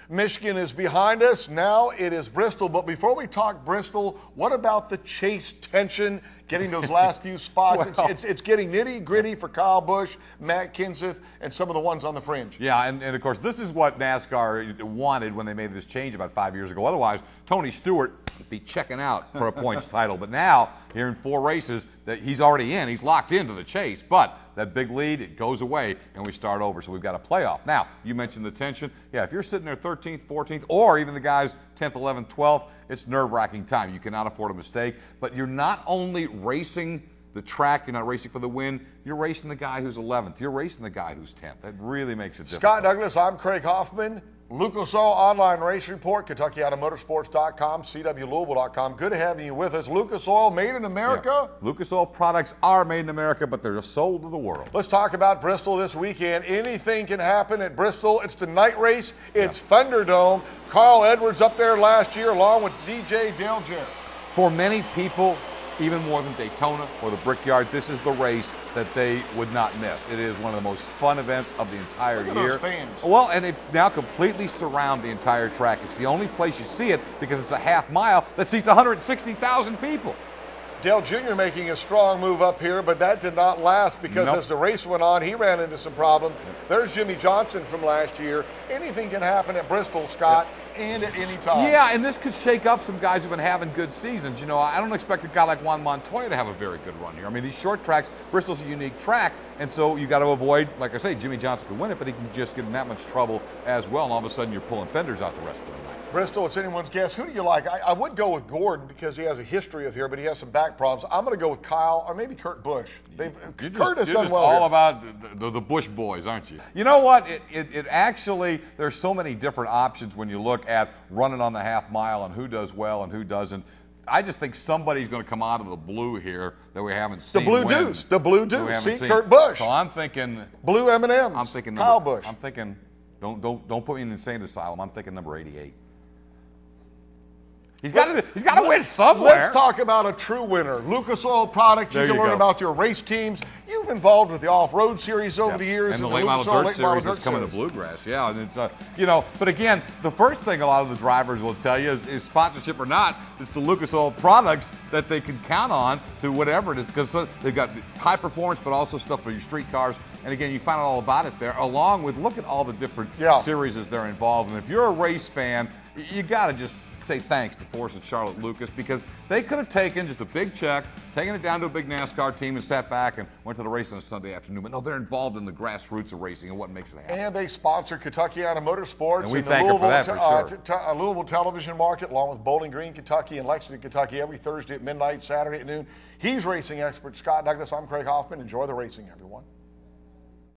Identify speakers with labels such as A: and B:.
A: Michigan is behind us. Now it is Bristol. But before we talk Bristol, what about the chase tension, getting those last few spots?
B: Well,
A: it's getting nitty-gritty for Kyle Busch, Matt Kenseth, and some of the ones on the fringe.
B: Yeah, and of course, this is what NASCAR wanted when they made this change about 5 years ago. Otherwise, Tony Stewart would be checking out for a points title. But now, here in 4 races, that he's already in. He's locked into the chase. But that big lead, it goes away, and we start over. So we've got a playoff. Now, you mentioned the tension. Yeah, if you're sitting there 13th, 14th, or even the guys 10th, 11th, 12th, it's nerve-wracking time. You cannot afford a mistake. But you're not only racing the track, you're not racing for the win, you're racing the guy who's 11th. You're racing the guy who's 10th. That really makes it difficult.
A: Scott Douglas, I'm Craig Hoffman. Lucas Oil Online Race Report, KentuckyAutomotorsports.com, CWLouisville.com. Good to have you with us. Lucas Oil, made in America.
B: Yeah. Lucas Oil products are made in America, but they're sold to the world.
A: Let's talk about Bristol this weekend. Anything can happen at Bristol. It's the night race. It's Thunderdome. Carl Edwards up there last year along with DJ Dale Jarrett.
B: For many people, even more than Daytona or the Brickyard, this is the race that they would not miss. It is one of the most fun events of the entire year.
A: Look at those fans.
B: Well, and they now completely surround the entire track. It's the only place you see it because it's a half mile that seats 160,000 people.
A: Dale Jr. making a strong move up here, but that did not last because as the race went on, he ran into some problems. There's Jimmy Johnson from last year. Anything can happen at Bristol, Scott, and at any time.
B: Yeah, and this could shake up some guys who've been having good seasons. You know, I don't expect a guy like Juan Montoya to have a very good run here. I mean, these short tracks, Bristol's a unique track, and so you got to avoid, like I say, Jimmy Johnson can win it, but he can just get in that much trouble as well, and all of a sudden you're pulling fenders out the rest of the night.
A: Bristol, it's anyone's guess. Who do you like? I would go with Gordon because he has a history of here, but he has some back problems. I'm going to go with Kyle or maybe Kurt Busch. Kurt has done well
B: all
A: here.
B: About the Busch boys, aren't you? You know what? It actually, there's so many different options when you look at running on the half mile and who does well and who doesn't. I just think somebody's going to come out of the blue here that we haven't seen.
A: The Blue Deuce. The Blue Deuce. See, Kurt Busch.
B: So I'm thinking
A: Blue M&Ms.
B: I'm thinking
A: Kyle Busch.
B: I'm thinking don't put me in the insane asylum. I'm thinking number 88. He's got to win somewhere.
A: Let's talk about a true winner. Lucas Oil Products. You can learn about your race teams. You've involved with the off-road series over the years.
B: And the late model dirt series that's coming to Bluegrass. Yeah, and it's, you know, but again, the first thing a lot of the drivers will tell you is sponsorship or not, it's the Lucas Oil products that they can count on to whatever it is, because they've got high performance, but also stuff for your street cars. And again, you find out all about it there, along with, look at all the different series they're involved in. If you're a race fan, you got to just say thanks to Forrest and Charlotte Lucas, because they could have taken just a big check, taken it down to a big NASCAR team and sat back and went to the race on a Sunday afternoon. But no, they're involved in the grassroots of racing and what makes it happen.
A: And they sponsor Kentucky Motorsports.
B: And we thank her for that, for sure.
A: Louisville television market, along with Bowling Green, Kentucky, and Lexington, Kentucky, every Thursday at midnight, Saturday at noon. He's racing expert Scott Douglas. I'm Craig Hoffman. Enjoy the racing, everyone.